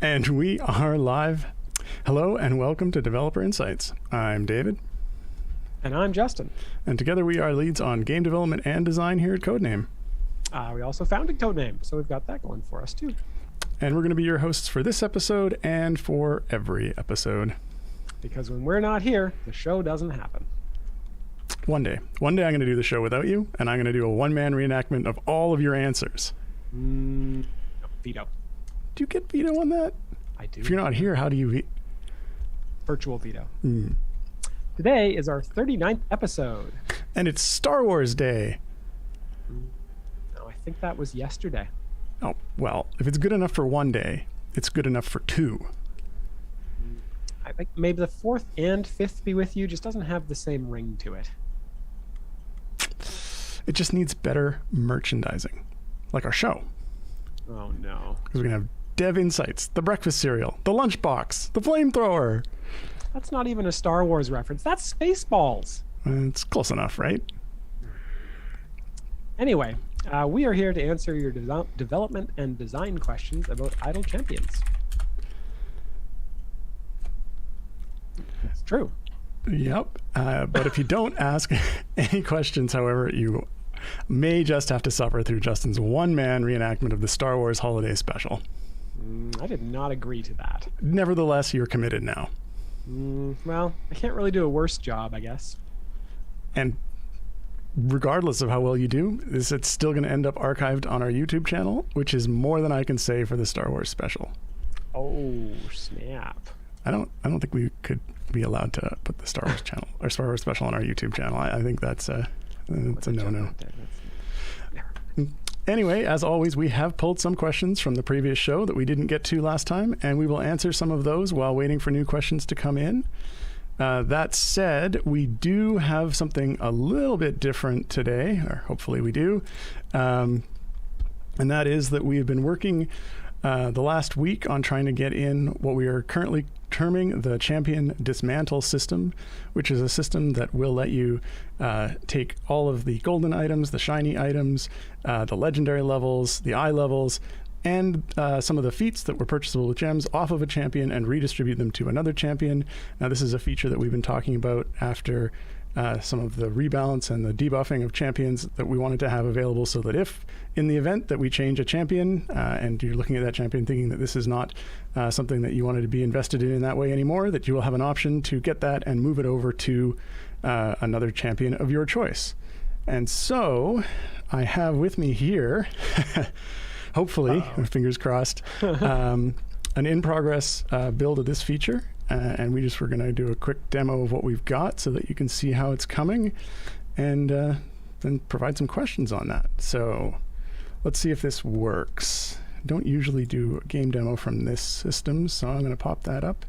And we are live. Hello and welcome to Developer Insights. I'm David. And I'm Justin. And together we are leads on game development and design here at Codename. We also founded Codename, so we've got that going for us too. And we're going to be your hosts for this episode and for every episode. Because when we're not here, the show doesn't happen. One day I'm going to do the show without you, and I'm going to do a one-man reenactment of all of your answers. No, veto. Do you get veto on that? I do. If you're not here, how do you Virtual veto. Today is our 39th episode. And it's Star Wars Day. No, I think that was yesterday. Oh, well, if it's good enough for one day, it's good enough for two. I think maybe the 4th and 5th be with you just doesn't have the same ring to it. It just needs better merchandising, like our show. Oh, no. Because we're going to have Dev Insights, the breakfast cereal, the lunchbox, the flamethrower. That's not even a Star Wars reference. That's Spaceballs. It's close enough, right? Anyway, we are here to answer your development and design questions about Idle Champions. It's true. Yep. But if you don't ask any questions, however, you may just have to suffer through Justin's one-man reenactment of the Star Wars Holiday Special. I did not agree to that. Nevertheless, you're committed now. Well, I can't really do a worse job, I guess. And regardless of how well you do, it's still going to end up archived on our YouTube channel, which is more than I can say for the Star Wars Special. Oh, snap. I don't think we could be allowed to put the Star Wars channel or Star Wars Special on our YouTube channel. I think that's a no-no. Anyway, as always, we have pulled some questions from the previous show that we didn't get to last time, and we will answer some of those while waiting for new questions to come in. That said, we do have something a little bit different today, or hopefully we do, and that is that we have been working the last week on trying to get in what we are currently terming the Champion Dismantle system, which is a system that will let you take all of the golden items, the shiny items, the legendary levels, the eye levels, and some of the feats that were purchasable with gems off of a champion and redistribute them to another champion. Now, this is a feature that we've been talking about after some of the rebalance and the debuffing of champions that we wanted to have available, so that if in the event that we change a champion and you're looking at that champion thinking that this is not something that you wanted to be invested in that way anymore, that you will have an option to get that and move it over to another champion of your choice. And so I have with me here, hopefully, fingers crossed, an in-progress build of this feature. And we just were going to do a quick demo of what we've got so that you can see how it's coming and then provide some questions on that. So let's see if this works. I don't usually do a game demo from this system, so I'm going to pop that up.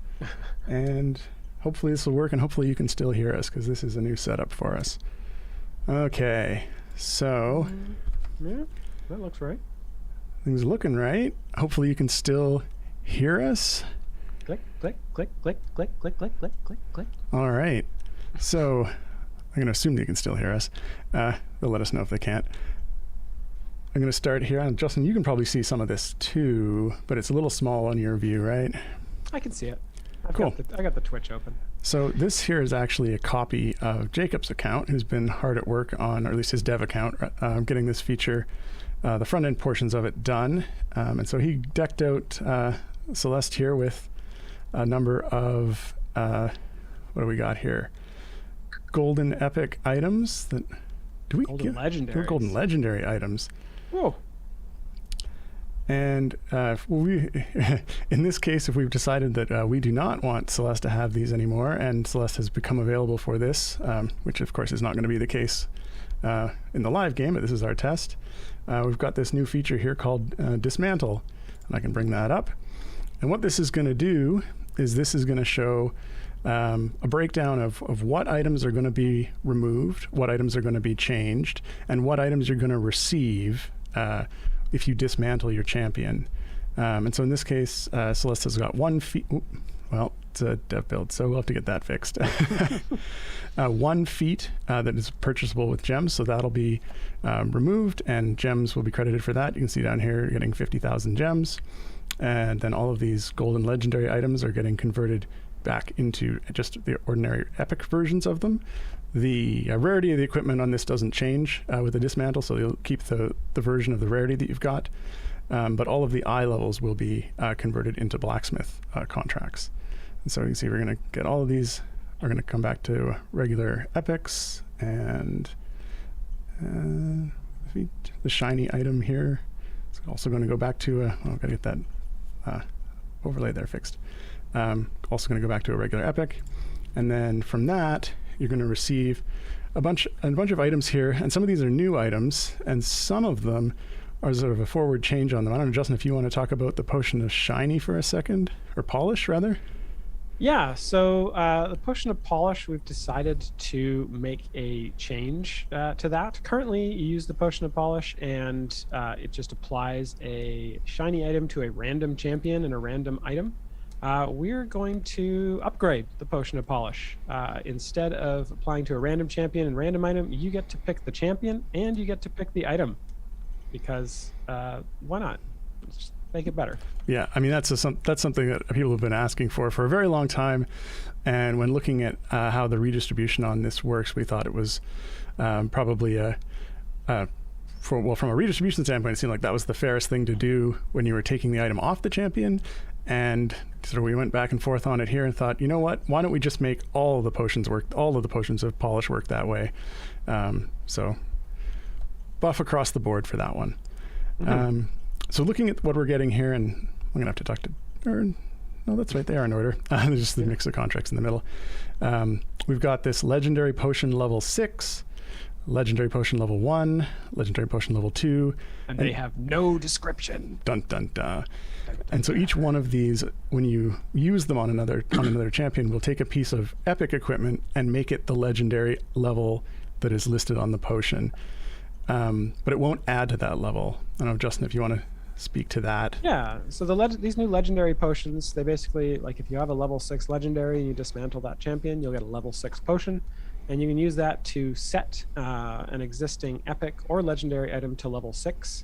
And hopefully this will work, and hopefully you can still hear us because this is a new setup for us. Okay, so... Yeah, that looks right. Things looking right. Hopefully you can still hear us. Click, click, click, click, click, click, click, click, click, click. All right. So I'm going to assume you can still hear us. They'll let us know if they can't. I'm going to start here. And Justin, you can probably see some of this too, but it's a little small on your view, right? I can see it. Cool. I got the Twitch open. So this here is actually a copy of Jacob's account, who's been hard at work on, or at least his dev account, getting this feature, the front end portions of it done. And so he decked out Celeste here with a number of, what do we got here? Golden epic items that, golden legendary. Golden legendary items. Whoa. And we, in this case, if we've decided that we do not want Celeste to have these anymore, and Celeste has become available for this, which of course is not going to be the case in the live game, but this is our test, we've got this new feature here called Dismantle, and I can bring that up. And what this is going to do is this is going to show a breakdown of what items are going to be removed, what items are going to be changed, and what items you're going to receive if you dismantle your champion. And so in this case, Celeste has got one feat. Well, it's a dev build, so we'll have to get that fixed. One feat that is purchasable with gems, so that'll be removed, and gems will be credited for that. You can see down here, you're getting 50,000 gems. And then all of these golden legendary items are getting converted back into just the ordinary epic versions of them. The rarity of the equipment on this doesn't change with the dismantle, so you'll keep the version of the rarity that you've got. But all of the eye levels will be converted into blacksmith contracts. And so you can see we're going to get all of these. We're going to come back to regular epics, and the shiny item here. It's also going to go back to I've got to get that overlay there fixed. Also going to go back to a regular epic, and then from that you're going to receive a bunch of items here, and some of these are new items, and some of them are sort of a forward change on them. I don't know, Justin, if you want to talk about the potion of shiny for a second, or polish rather. Yeah, so the potion of polish, we've decided to make a change to that. Currently, you use the potion of polish, and it just applies a shiny item to a random champion and a random item. We're going to upgrade the potion of polish. Instead of applying to a random champion and random item, you get to pick the champion and you get to pick the item, because why not? Let's just make it better. Yeah, I mean, that's something that people have been asking for a very long time. And when looking at how the redistribution on this works, we thought it was probably from a redistribution standpoint, it seemed like that was the fairest thing to do when you were taking the item off the champion. And so we went back and forth on it here and thought, you know what, why don't we just make all of the potions of polish work that way? So buff across the board for that one. Mm-hmm. So looking at what we're getting here, and I'm going to have to talk to, no, that's right, they are in order. There's just the mix of contracts in the middle. We've got this legendary potion level 6, legendary potion level 1, legendary potion level 2. And they have no description. Dun, dun, dun. And so each one of these, when you use them on another champion, will take a piece of epic equipment and make it the legendary level that is listed on the potion. But it won't add to that level. I don't know, Justin, if you want to speak to that. Yeah, so these new legendary potions, they basically, like if you have a level 6 legendary and you dismantle that champion, you'll get a level 6 potion. And you can use that to set an existing epic or legendary item to level 6.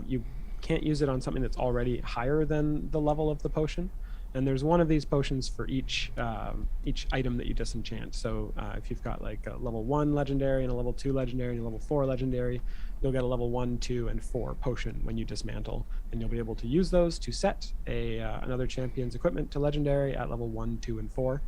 You can't use it on something that's already higher than the level of the potion. And there's one of these potions for each item that you disenchant. So if you've got like a level 1 legendary and a level 2 legendary and a level 4 legendary, you'll get a level 1, 2, and 4 potion when you dismantle. And you'll be able to use those to set another champion's equipment to legendary at level 1, 2, and 4.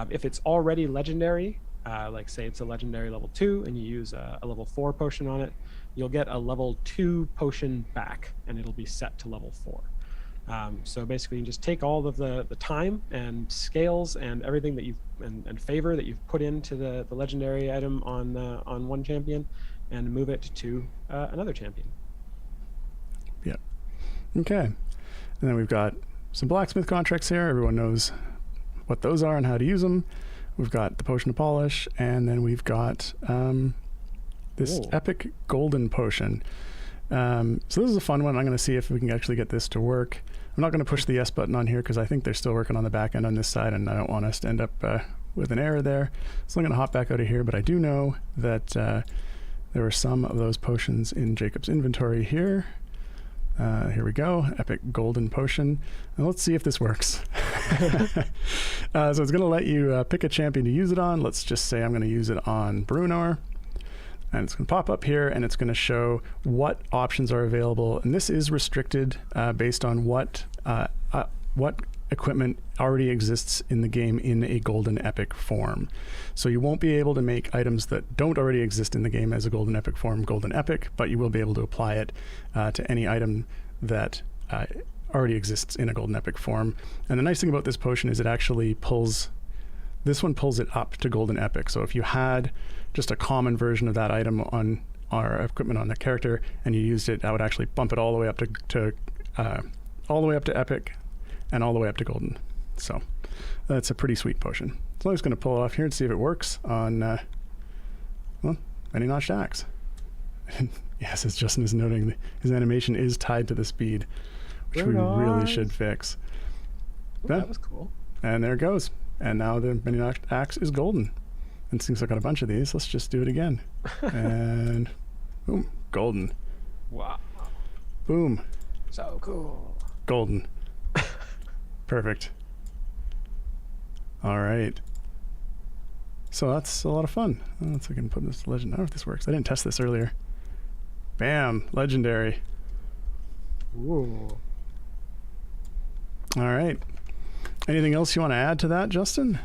If it's already legendary, like say it's a legendary level 2 and you use a level 4 potion on it, you'll get a level 2 potion back and it'll be set to level 4. So basically you just take all of the time and scales and everything that and favor that you've put into the legendary item on one champion and move it to another champion. Yeah. Okay. And then we've got some blacksmith contracts here. Everyone knows what those are and how to use them. We've got the potion of polish, and then we've got this epic golden potion. So this is a fun one. I'm going to see if we can actually get this to work. I'm not going to push the yes button on here because I think they're still working on the back end on this side, and I don't want us to end up with an error there. So I'm going to hop back out of here, but I do know that There were some of those potions in Jacob's inventory here. Here we go, epic golden potion. And let's see if this works. So it's going to let you pick a champion to use it on. Let's just say I'm going to use it on Bruenor. And it's going to pop up here, and it's going to show what options are available. And this is restricted based on what equipment already exists in the game in a golden epic form. So you won't be able to make items that don't already exist in the game as a golden epic form golden epic, but you will be able to apply it to any item that already exists in a golden epic form. And the nice thing about this potion is it actually pulls it up to golden epic. So if you had just a common version of that item on our equipment on the character and you used it, I would actually bump it all the way up to all the way up to epic and all the way up to golden. So that's a pretty sweet potion. So I'm just going to pull it off here and see if it works on Many Notched Axe. Yes, as Justin is noting, his animation is tied to the speed, which we really should fix. Ooh, that was cool. And there it goes. And now the Many Notched Axe is golden. And since I've got a bunch of these, let's just do it again. And boom, golden. Wow. Boom. So cool. Golden. Perfect. All right. So that's a lot of fun. Let's see if I can put this legend. I don't know if this works. I didn't test this earlier. Bam, legendary. Ooh. All right. Anything else you want to add to that, Justin?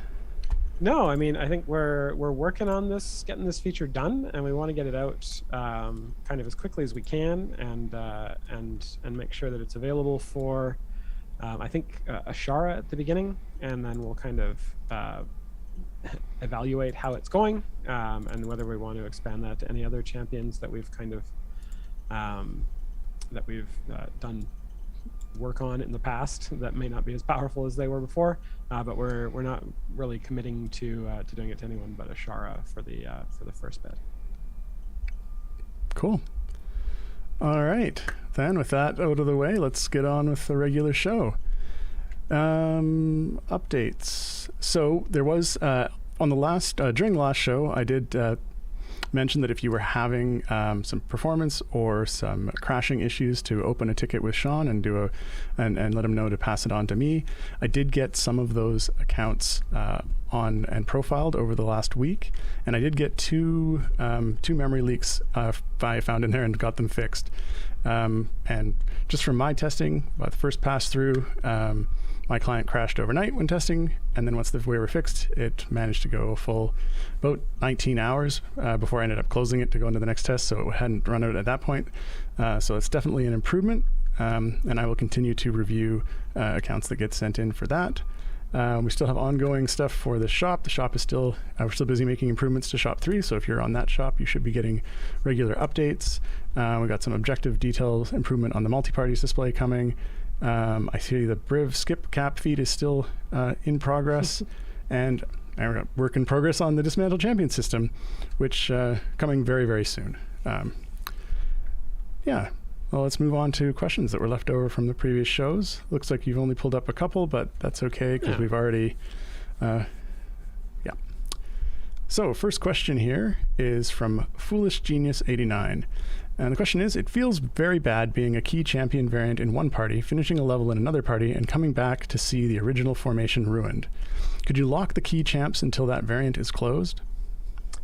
No, I mean, I think we're working on this, getting this feature done, and we want to get it out kind of as quickly as we can, and make sure that it's available for, I think, Ashara at the beginning, and then we'll kind of evaluate how it's going, and whether we want to expand that to any other champions that we've kind of done work on in the past that may not be as powerful as they were before, but we're not really committing to doing it to anyone but Ashara for the first bit. Cool. All right, then with that out of the way, let's get on with the regular show. Updates. So there was on the last during the last show, I did mention that if you were having some performance or some crashing issues, to open a ticket with Sean and and let him know to pass it on to me. I did get some of those accounts on and profiled over the last week, and I did get two memory leaks I found in there and got them fixed. And just from my testing, the first pass through, my client crashed overnight when testing, and then once we were fixed, it managed to go full about 19 hours before I ended up closing it to go into the next test, so it hadn't run out at that point. So it's definitely an improvement, and I will continue to review accounts that get sent in for that. We still have ongoing stuff for the shop. The shop is still, we're still busy making improvements to Shop 3, so if you're on that shop, you should be getting regular updates. We got some objective detail improvement on the multi-parties display coming. I see the Briv skip cap feed is still in progress, and we've got work in progress on the Dismantled Champion system, which coming very, very soon. Yeah. Well, let's move on to questions that were left over from the previous shows. Looks like you've only pulled up a couple, but that's okay because we've already, yeah. So first question here is from Foolish Genius 89. And the question is, it feels very bad being a key champion variant in one party, finishing a level in another party, and coming back to see the original formation ruined. Could you lock the key champs until that variant is closed?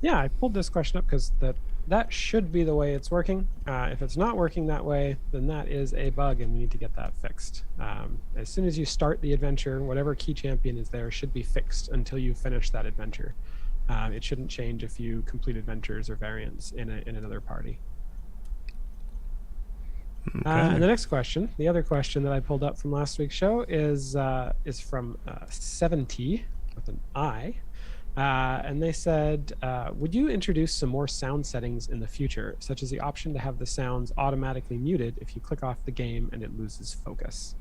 Yeah, I pulled this question up because that should be the way it's working. If it's not working that way, then that is a bug, and we need to get that fixed. As soon as you start the adventure, whatever key champion is there should be fixed until you finish that adventure. It shouldn't change if you complete adventures or variants in another party. Okay. And the next question, the other question that I pulled up from last week's show is from 70 with an I. And they said, would you introduce some more sound settings in the future, such as the option to have the sounds automatically muted if you click off the game and it loses focus?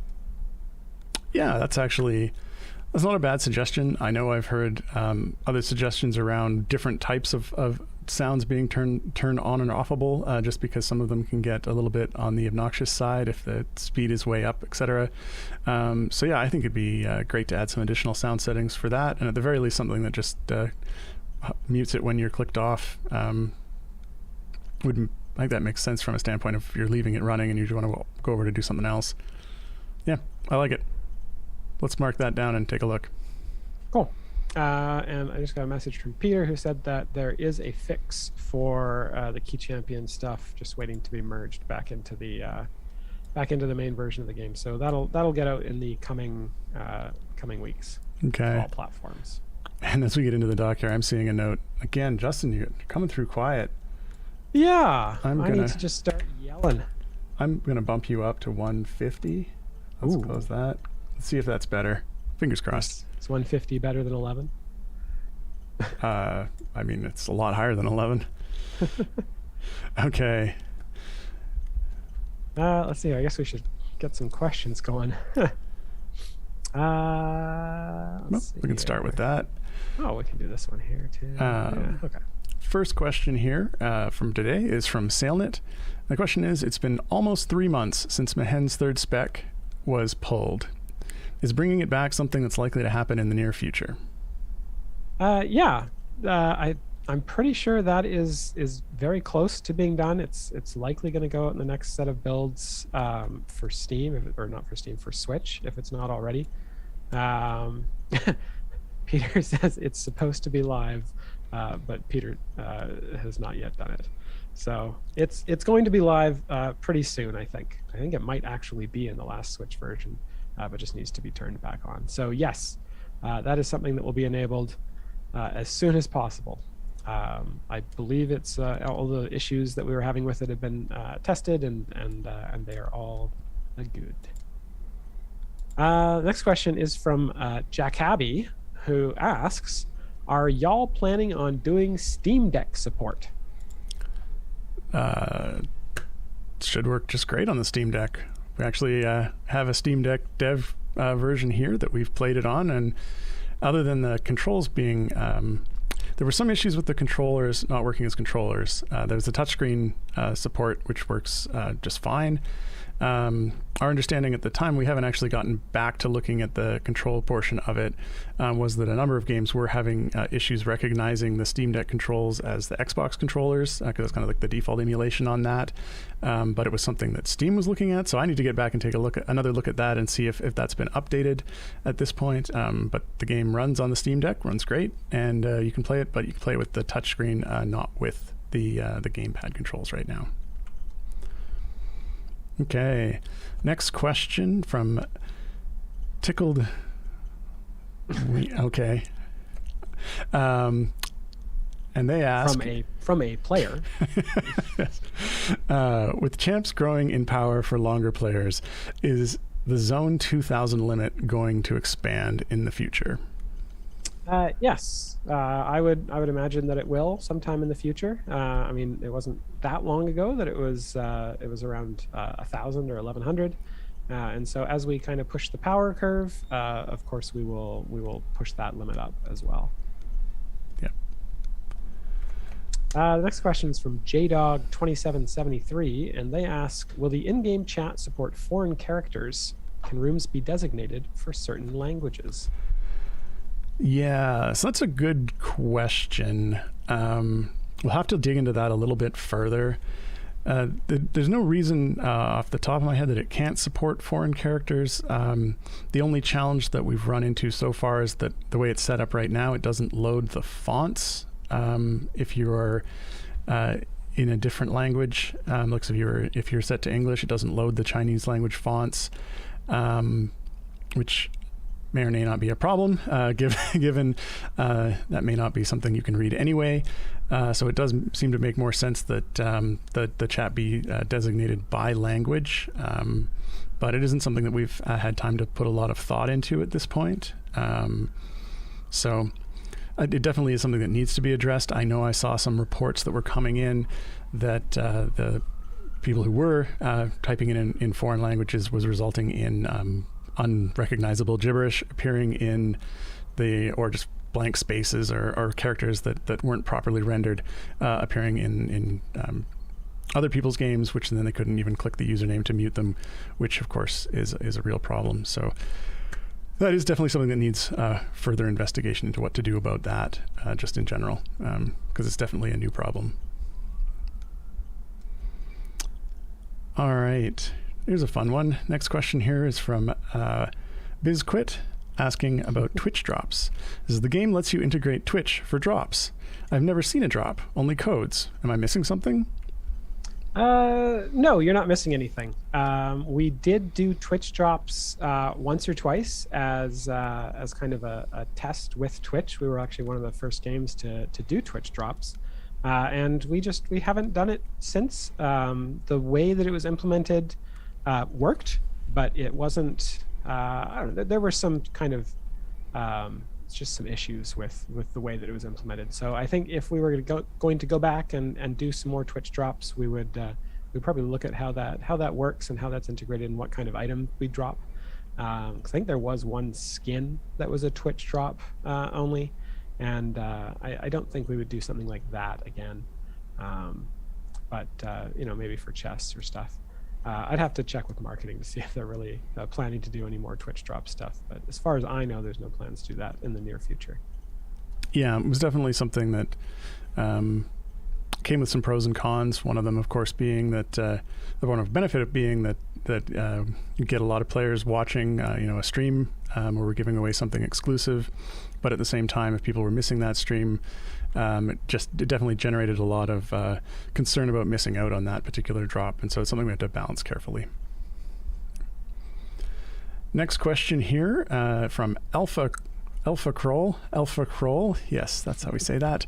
Yeah, that's not a bad suggestion. I know I've heard other suggestions around different types of sounds being turned on and offable, just because some of them can get a little bit on the obnoxious side if the speed is way up, etc. So yeah, I think it'd be great to add some additional sound settings for that, and at the very least something that just mutes it when you're clicked off. I think that makes sense from a standpoint of you're leaving it running and you just want to go over to do something else. Yeah, I like it. Let's mark that down and take a look. Cool. And I just got a message from Peter who said that there is a fix for the Key Champion stuff, just waiting to be merged back into the main version of the game. So that'll get out in the coming weeks. Okay. For all platforms. And as we get into the doc here, I'm seeing a note again. Justin, you're coming through quiet. Yeah, I need to just start yelling. I'm gonna bump you up to 150. Let's close that. Let's see if that's better. Fingers crossed. Is 150 better than 11? I mean, it's a lot higher than 11. Okay. Let's see. I guess we should get some questions going. We can start with that. Oh, we can do this one here too. Okay. First question here from today is from SailNet. The question is, it's been almost 3 months since Mahen's third spec was pulled. Is bringing it back something that's likely to happen in the near future? Yeah. I'm pretty sure that is very close to being done. It's likely going to go out in the next set of builds for Steam, or not for Steam, for Switch, if it's not already. Peter says it's supposed to be live, but Peter has not yet done it. So it's going to be live pretty soon, I think. I think it might actually be in the last Switch version, but just needs to be turned back on. So yes, that is something that will be enabled as soon as possible. I believe it's all the issues that we were having with it have been tested, and they are all good. Next question is from Jack Abbey, who asks, are y'all planning on doing Steam Deck support? Should work just great on the Steam Deck. We actually have a Steam Deck dev version here that we've played it on, and other than the controls being there were some issues with the controllers not working as controllers. There's the touchscreen support, which works just fine. Our understanding at the time, we haven't actually gotten back to looking at the control portion of it, was that a number of games were having issues recognizing the Steam Deck controls as the Xbox controllers, because it's kind of like the default emulation on that. But it was something that Steam was looking at, so I need to get back and take another look at that and see if that's been updated at this point. But the game runs on the Steam Deck, runs great, and you can play it, but you can play it with the touchscreen, not with the gamepad controls right now. Okay, next question from Tickled. Okay, and they ask from a player. Yes. With champs growing in power for longer players, is the Zone 2000 limit going to expand in the future? Yes, I would imagine that it will sometime in the future. I mean, it wasn't that long ago that it was around 1,000 or 1,100, and so as we kind of push the power curve, of course we will push that limit up as well. Yeah. The next question is from JDog2773, and they ask, will the in-game chat support foreign characters? Can rooms be designated for certain languages? Yeah, so that's a good question. We'll have to dig into that a little bit further. There's no reason off the top of my head that it can't support foreign characters. The only challenge that we've run into so far is that the way it's set up right now, it doesn't load the fonts. If you're in a different language, looks if you're set to English, it doesn't load the Chinese language fonts, which may or may not be a problem, given that may not be something you can read anyway. So it does seem to make more sense that the chat be designated by language, but it isn't something that we've had time to put a lot of thought into at this point. So it definitely is something that needs to be addressed. I know I saw some reports that were coming in that the people who were typing in foreign languages was resulting in unrecognizable gibberish appearing in or just blank spaces or characters that weren't properly rendered appearing in other people's games, which then they couldn't even click the username to mute them, which of course is a real problem. So that is definitely something that needs further investigation into what to do about that, just in general, because it's definitely a new problem. All right. Here's a fun one. Next question here is from BizQuit asking about Twitch drops. This is the game lets you integrate Twitch for drops. I've never seen a drop, only codes. Am I missing something? No, you're not missing anything. We did do Twitch drops once or twice as kind of a test with Twitch. We were actually one of the first games to do Twitch drops. And we haven't done it since. The way that it was implemented worked, but it wasn't, I don't know, there were some kind of just some issues with the way that it was implemented. So I think if we were going to go back and do some more Twitch drops, we'd probably look at how that works and how that's integrated and what kind of item we drop. I think there was one skin that was a Twitch drop only. And I don't think we would do something like that again. But maybe for chests or stuff. I'd have to check with marketing to see if they're really planning to do any more Twitch drop stuff. But as far as I know, there's no plans to do that in the near future. Yeah, it was definitely something that came with some pros and cons. One of them, of course, being that the one of benefit of being that you get a lot of players watching, a stream where we're giving away something exclusive. But at the same time, if people were missing that stream, it definitely generated a lot of concern about missing out on that particular drop. And so it's something we have to balance carefully. Next question here from Alpha Kroll. Yes, that's how we say that.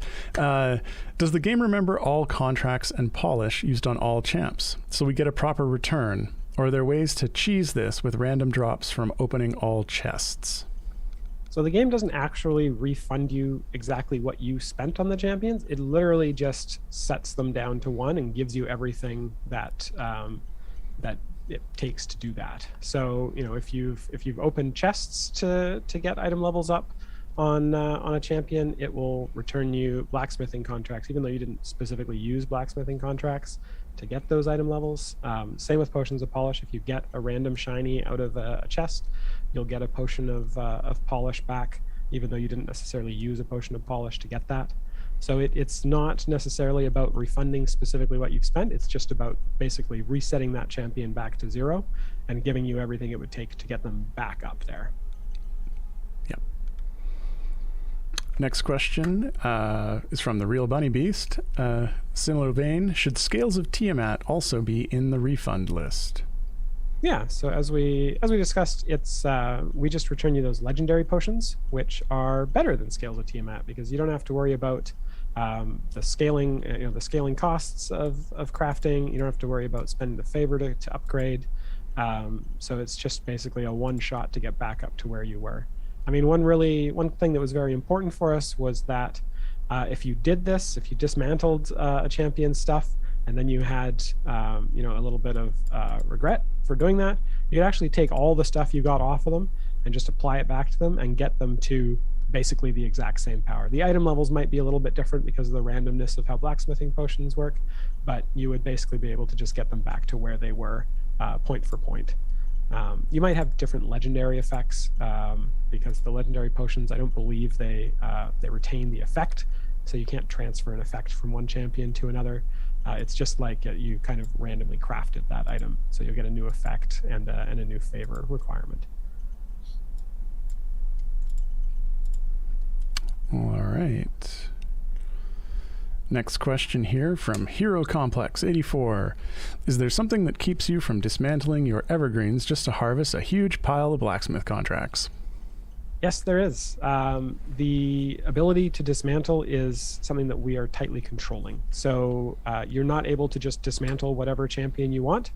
Does the game remember all contracts and polish used on all champs, so we get a proper return? Or are there ways to cheese this with random drops from opening all chests? So the game doesn't actually refund you exactly what you spent on the champions. It literally just sets them down to 1 and gives you everything that that it takes to do that. So if you've opened chests to get item levels up on a champion, it will return you blacksmithing contracts, even though you didn't specifically use blacksmithing contracts to get those item levels. Same with potions of polish. If you get a random shiny out of a chest, you'll get a potion of polish back, even though you didn't necessarily use a potion of polish to get that. So it's not necessarily about refunding specifically what you've spent. It's just about basically resetting that champion back to 0 and giving you everything it would take to get them back up there. Yep. Next question is from the Real Bunny Beast. Similar vein, should Scales of Tiamat also be in the refund list? Yeah, so as we discussed, it's we just return you those legendary potions, which are better than Scales of Tiamat because you don't have to worry about the scaling costs of crafting. You don't have to worry about spending the favor to upgrade. So it's just basically a one-shot to get back up to where you were. I mean, one thing that was very important for us was that if you did this, if you dismantled a champion's stuff, and then you had a little bit of regret for doing that, you could actually take all the stuff you got off of them and just apply it back to them and get them to basically the exact same power. The item levels might be a little bit different because of the randomness of how blacksmithing potions work, but you would basically be able to just get them back to where they were point for point. You might have different legendary effects because the legendary potions, I don't believe they retain the effect, so you can't transfer an effect from one champion to another. It's just like you kind of randomly crafted that item, so you'll get a new effect and a new favor requirement. All right. Next question here from Hero Complex 84. Is there something that keeps you from dismantling your evergreens just to harvest a huge pile of blacksmith contracts? Yes, there is. The ability to dismantle is something that we are tightly controlling. So you're not able to just dismantle whatever champion you want.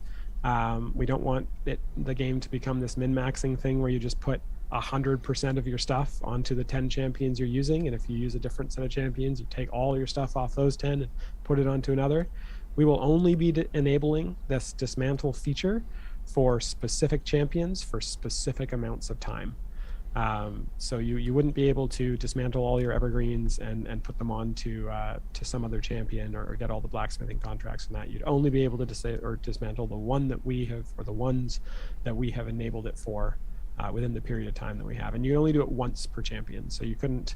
We don't want the game to become this min-maxing thing where you just put 100% of your stuff onto the 10 champions you're using, and if you use a different set of champions, you take all your stuff off those 10 and put it onto another. We will only be enabling this dismantle feature for specific champions for specific amounts of time. So you wouldn't be able to dismantle all your evergreens and put them on to some other champion or get all the blacksmithing contracts from that. You'd only be able to dismantle the one that we have, or the ones that we have enabled it for within the period of time that we have. And you can only do it once per champion. So you couldn't,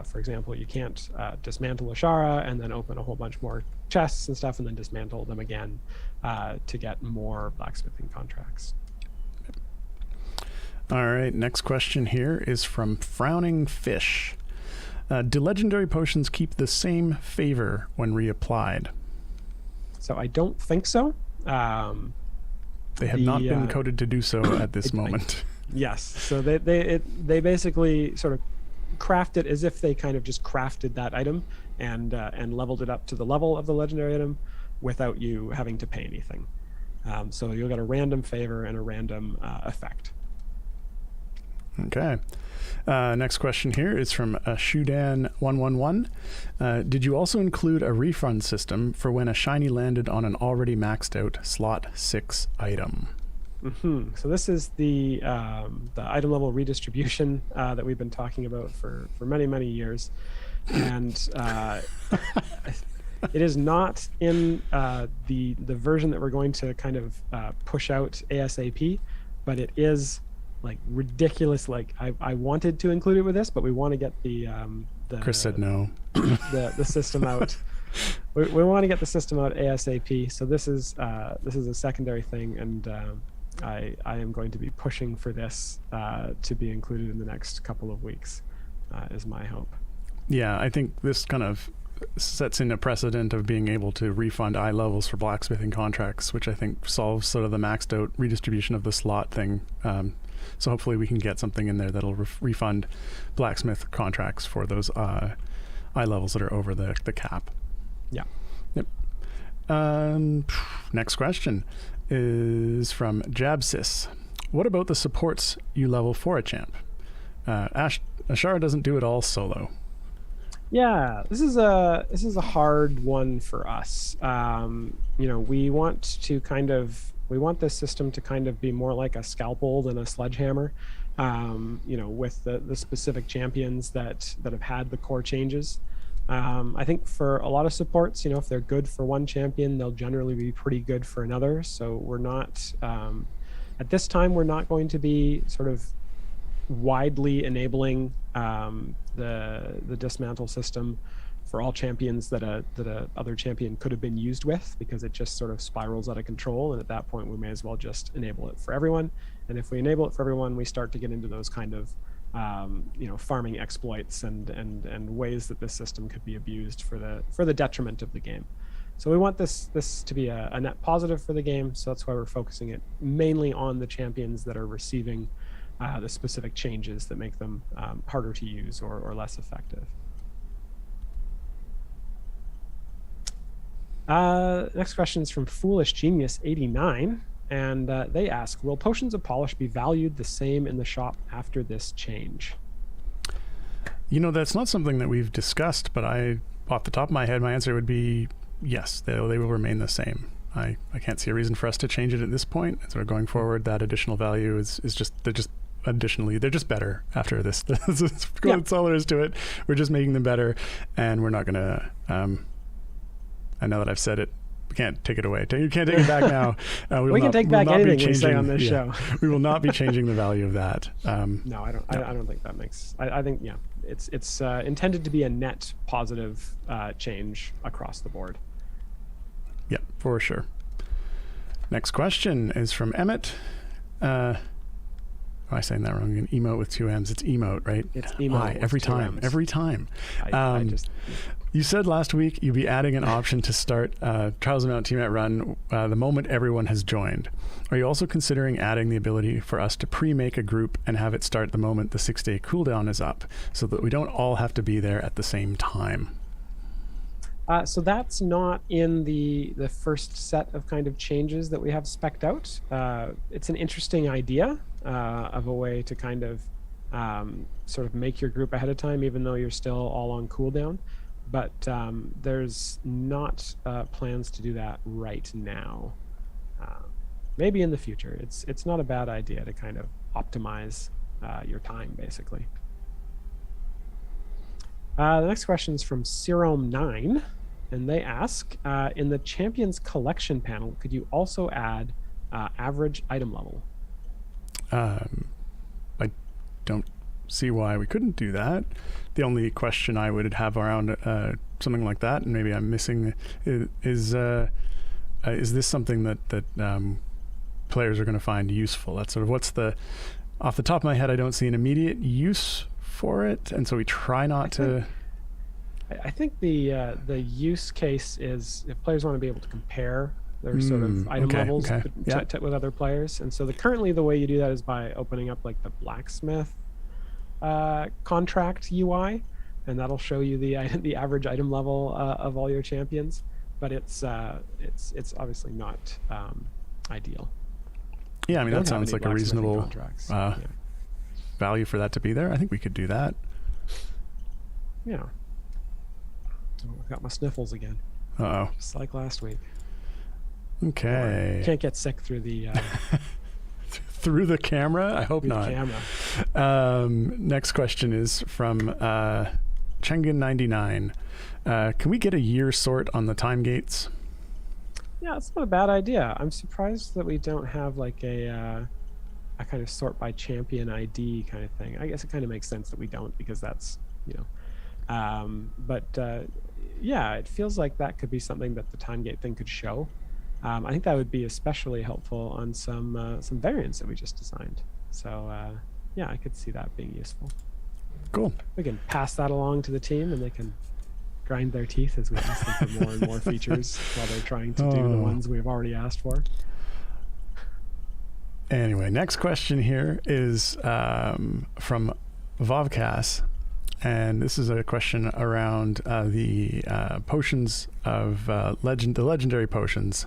for example, you can't dismantle Ashara and then open a whole bunch more chests and stuff, and then dismantle them again to get more blacksmithing contracts. All right, next question here is from Frowning Fish. Do legendary potions keep the same favor when reapplied? So I don't think so. They have not been coded to do so at this moment. Yes. So they basically sort of craft it as if they kind of just crafted that item and leveled it up to the level of the legendary item without you having to pay anything. So you'll get a random favor and a random effect. Okay. Next question here is from Shudan111. Did you also include a refund system for when a shiny landed on an already maxed out slot 6 item? Mm-hmm. So this is the item level redistribution that we've been talking about for many, many years. And it is not in the version that we're going to kind of push out ASAP, but it is like ridiculous. Like I wanted to include it with this, but we want to get the Chris said no. the system out. We want to get the system out ASAP. So this is a secondary thing, and I am going to be pushing for this to be included in the next couple of weeks, is my hope. Yeah, I think this kind of sets in a precedent of being able to refund eye levels for blacksmithing contracts, which I think solves sort of the maxed out redistribution of the slot thing. So hopefully we can get something in there that'll refund blacksmith contracts for those eye levels that are over the cap. Yeah. Yep. Next question is from Jabsis. What about the supports you level for a champ? Ashara doesn't do it all solo. Yeah, this is a hard one for us. We want this system to kind of be more like a scalpel than a sledgehammer. With the specific champions that have had the core changes. I think for a lot of supports, if they're good for one champion, they'll generally be pretty good for another. So we're not at this time we're not going to be sort of widely enabling the dismantle system for all champions that a other champion could have been used with, because it just sort of spirals out of control, and at that point we may as well just enable it for everyone. And if we enable it for everyone, we start to get into those kind of farming exploits and ways that this system could be abused for the detriment of the game. So we want this to be a net positive for the game, so that's why we're focusing it mainly on the champions that are receiving the specific changes that make them harder to use or less effective. Next question is from Foolish Genius 89, and they ask, will potions of polish be valued the same in the shop after this change? That's not something that we've discussed, but off the top of my head, my answer would be yes, they will remain the same. I can't see a reason for us to change it at this point. So going forward, that additional value is just they're just better after this. That's all there is to it. We're just making them better, and we're not gonna I know that I've said it. We can't take it away. You can't take it back now. We can take back anything we say on this show. We will not be changing the value of that. No, I don't. No. I don't think that makes. I think it's intended to be a net positive change across the board. Yep, for sure. Next question is from Emmett. Am I saying that wrong? An emote with 2 M's. It's emote, right? It's emote. Every time. I just. You said last week you'd be adding an option to start Trials of Mount Tiamat run the moment everyone has joined. Are you also considering adding the ability for us to pre-make a group and have it start the moment the 6-day cooldown is up, so that we don't all have to be there at the same time? So that's not in the first set of kind of changes that we have spec'd out. It's an interesting idea of a way to kind of sort of make your group ahead of time, even though you're still all on cooldown. But there's not plans to do that right now. Maybe in the future. It's not a bad idea to kind of optimize your time, basically. The next question is from Serum9, and they ask, in the Champions Collection panel, could you also add average item level? I don't see why we couldn't do that. The only question I would have around something like that, and maybe I'm missing, is this something that players are going to find useful? That's sort of off the top of my head, I don't see an immediate use for it, and so we try not to. I think the use case is if players want to be able to compare their sort of item levels with other players, and so currently the way you do that is by opening up like the Blacksmith contract UI, and that'll show you the average item level of all your champions. But it's obviously not ideal. Yeah, I mean that sounds like a reasonable value for that to be there. I think we could do that. Yeah. I've got my sniffles again. Uh-oh. Just like last week. Okay. Can't get sick through the through the camera? I hope not. Next question is from Chengen99. Can we get a year sort on the time gates? Yeah, it's not a bad idea. I'm surprised that we don't have like a kind of sort by champion ID kind of thing. I guess it kind of makes sense that we don't, because that's, yeah, it feels like that could be something that the time gate thing could show. I think that would be especially helpful on some variants that we just designed. So yeah, I could see that being useful. Cool. We can pass that along to the team, and they can grind their teeth as we ask them for more and more features while they're trying to do the ones we've already asked for. Anyway, next question here is from Vovcast, and this is a question around the potions of the legendary potions.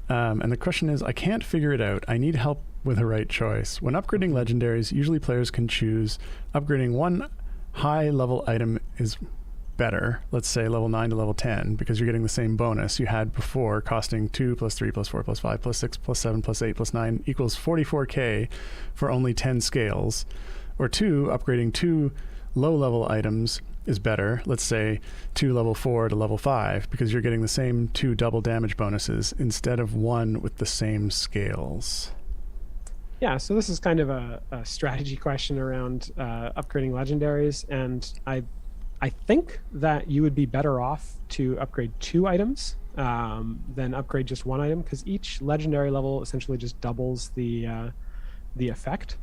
And the question is, I can't figure it out. I need help with the right choice. When upgrading legendaries, usually players can choose upgrading one high level item is better, let's say level 9 to level 10, because you're getting the same bonus you had before, costing 2 plus 3 plus 4 plus 5 plus 6 plus 7 plus 8 plus 9 equals 44k for only 10 scales. Or 2, upgrading 2 low level items is better, let's say 2 level 4 to level 5, because you're getting the same 2 double damage bonuses instead of 1 with the same scales. Yeah, so this is kind of a strategy question around upgrading legendaries, and I think that you would be better off to upgrade 2 items than upgrade just 1 item, because each legendary level essentially just doubles the effect,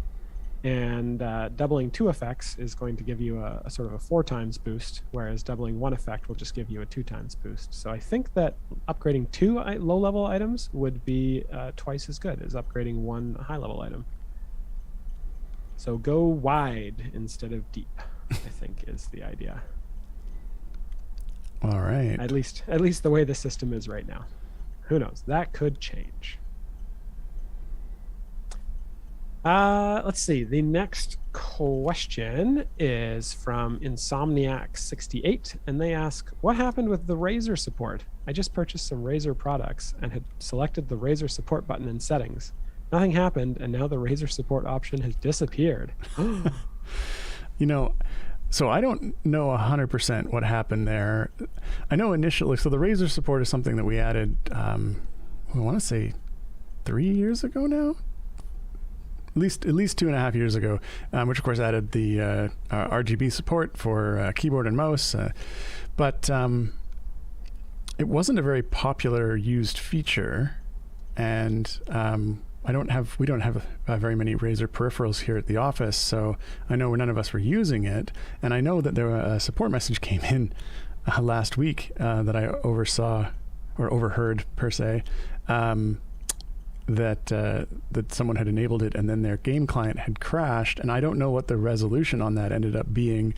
and doubling 2 effects is going to give you a sort of a 4 times boost, whereas doubling 1 effect will just give you a 2 times boost. So I think that upgrading 2 low level items would be twice as good as upgrading 1 high level item. So go wide instead of deep, I think, is the idea. All right. At least the way the system is right now. Who knows? That could change. Let's see. The next question is from Insomniac68, and they ask, what happened with the Razer support? I just purchased some Razer products and had selected the Razer support button in settings. Nothing happened, and now the Razer support option has disappeared. So I don't know 100% what happened there. I know initially, so the Razer support is something that we added, I want to say 3 years ago now? At least 2.5 years ago, which of course added the RGB support for keyboard and mouse. But it wasn't a very popular used feature, and we don't have very many Razer peripherals here at the office, so I know none of us were using it. And I know that a support message came in last week that I oversaw or overheard per se, that someone had enabled it and then their game client had crashed, and I don't know what the resolution on that ended up being.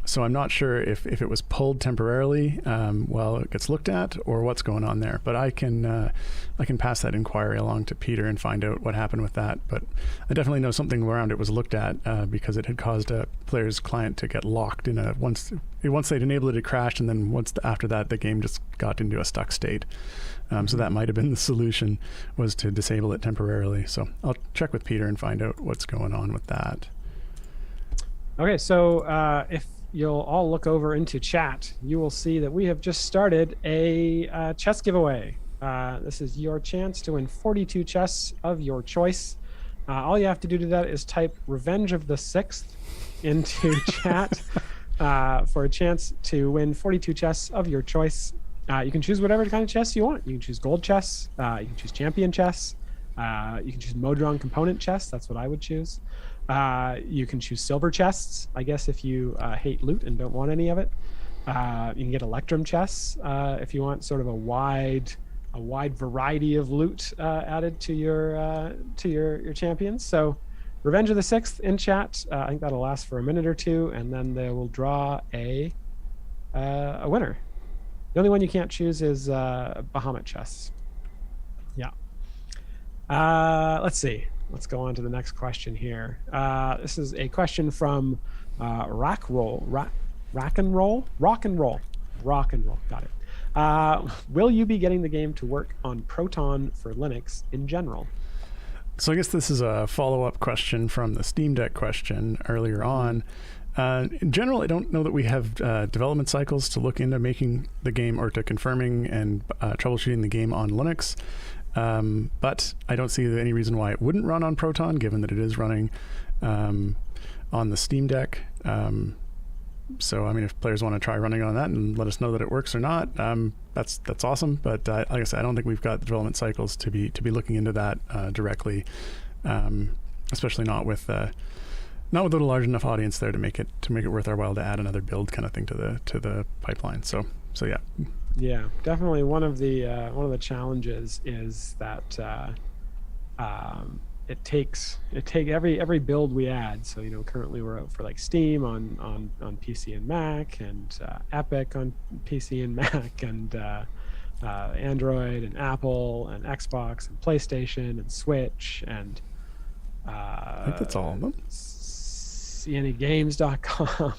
So I'm not sure if it was pulled temporarily while it gets looked at, or what's going on there. But I can pass that inquiry along to Peter and find out what happened with that. But I definitely know something around it was looked at because it had caused a player's client to get locked in once they'd enabled it crashed, and then after that the game just got into a stuck state. So that might have been the solution, was to disable it temporarily. So I'll check with Peter and find out what's going on with that. Okay, so if you'll all look over into chat, you will see that we have just started a chess giveaway. This is your chance to win 42 chests of your choice. All you have to do to that is type Revenge of the Sixth into chat for a chance to win 42 chests of your choice. You can choose whatever kind of chests you want. You can choose gold chests. You can choose champion chests. You can choose Modron component chests. That's what I would choose. You can choose silver chests, I guess, if you hate loot and don't want any of it. You can get Electrum chests if you want sort of a wide variety of loot added to your champions. So Revenge of the Sixth in chat. I think that'll last for a minute or two, and then they will draw a winner. The only one you can't choose is Bahamut chests. Yeah. Let's see. Let's go on to the next question here. This is a question from Rock and Roll. Got it. Will you be getting the game to work on Proton for Linux in general? So I guess this is a follow-up question from the Steam Deck question earlier on. In general, I don't know that we have development cycles to look into making the game or to confirming and troubleshooting the game on Linux. But I don't see any reason why it wouldn't run on Proton, given that it is running on the Steam Deck. So, I mean, if players want to try running on that and let us know that it works or not, that's awesome. But like I said, I don't think we've got the development cycles to be looking into that directly, especially not with a large enough audience there to make it worth our while to add another build kind of thing to the pipeline. So yeah. Yeah, definitely one of the challenges is that it takes every build we add. So currently we're out for like Steam on PC and Mac, and Epic on PC and Mac, and Android and Apple and Xbox and PlayStation and Switch, and I think that's all of them. CNEgames.com.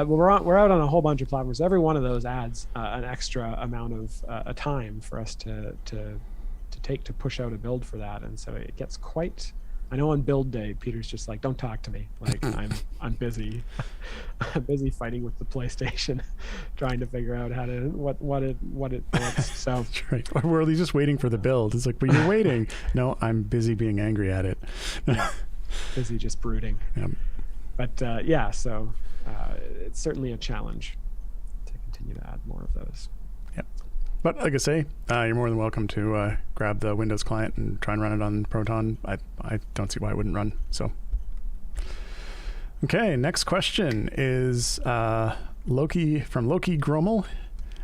We're out on a whole bunch of platforms. Every one of those adds an extra amount of time for us to take to push out a build for that, and so it gets quite. I know on build day, Peter's just like, "Don't talk to me. Like I'm busy. I'm busy fighting with the PlayStation, trying to figure out how to what it wants." So that's right. We're really just waiting for the build. It's like, but you're waiting. No, I'm busy being angry at it. Yeah. Busy just brooding. Yep. But yeah, so it's certainly a challenge to continue to add more of those. Yep. But like I say, you're more than welcome to grab the Windows client and try and run it on Proton. I don't see why it wouldn't run. So, okay, next question is Loki Gromel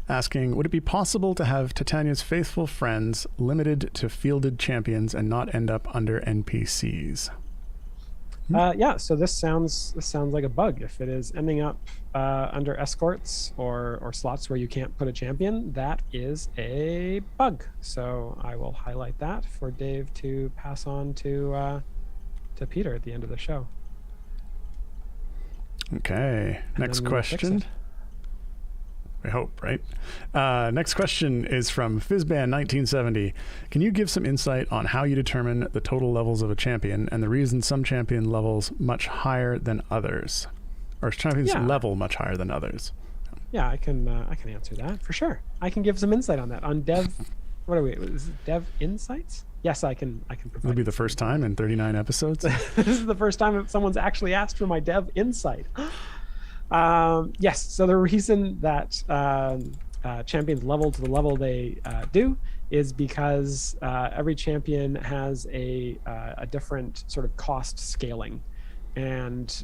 asking, would it be possible to have Titania's faithful friends limited to fielded champions and not end up under NPCs? Yeah, so this sounds like a bug. If it is ending up under escorts or slots where you can't put a champion, that is a bug. So I will highlight that for Dave to pass on to Peter at the end of the show. Okay, next question. I hope, right? Next question is from Fizzban1970. Can you give some insight on how you determine the total levels of a champion and the reason some champion levels much higher than others, or champions level much higher than others? Yeah, I can answer that for sure. I can give some insight on that on Dev. What are we? Is it Dev Insights? Yes, I can provide. It'll be the first time in 39 episodes. This is the first time someone's actually asked for my Dev Insight. Yes, so the reason that champions level to the level they do is because every champion has a different sort of cost scaling, and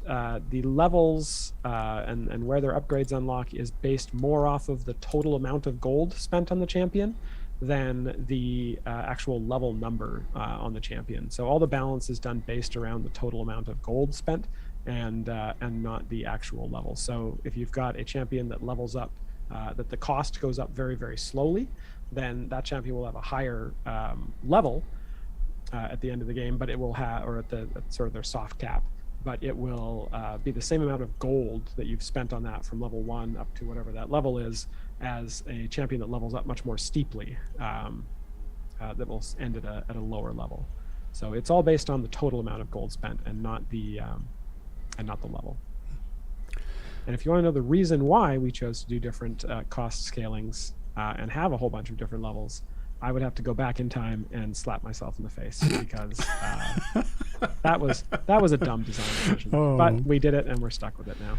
the levels and where their upgrades unlock is based more off of the total amount of gold spent on the champion than the actual level number on the champion. So all the balance is done based around the total amount of gold spent, and not the actual level. So if you've got a champion that levels up, that the cost goes up very, very slowly, then that champion will have a higher level at the end of the game, but it will have, or at sort of their soft cap, but it will be the same amount of gold that you've spent on that from level 1 up to whatever that level is, as a champion that levels up much more steeply, that will end at a lower level. So it's all based on the total amount of gold spent, and not the level. And if you want to know the reason why we chose to do different cost scalings and have a whole bunch of different levels, I would have to go back in time and slap myself in the face because that was a dumb design decision. Oh. But we did it, and we're stuck with it now.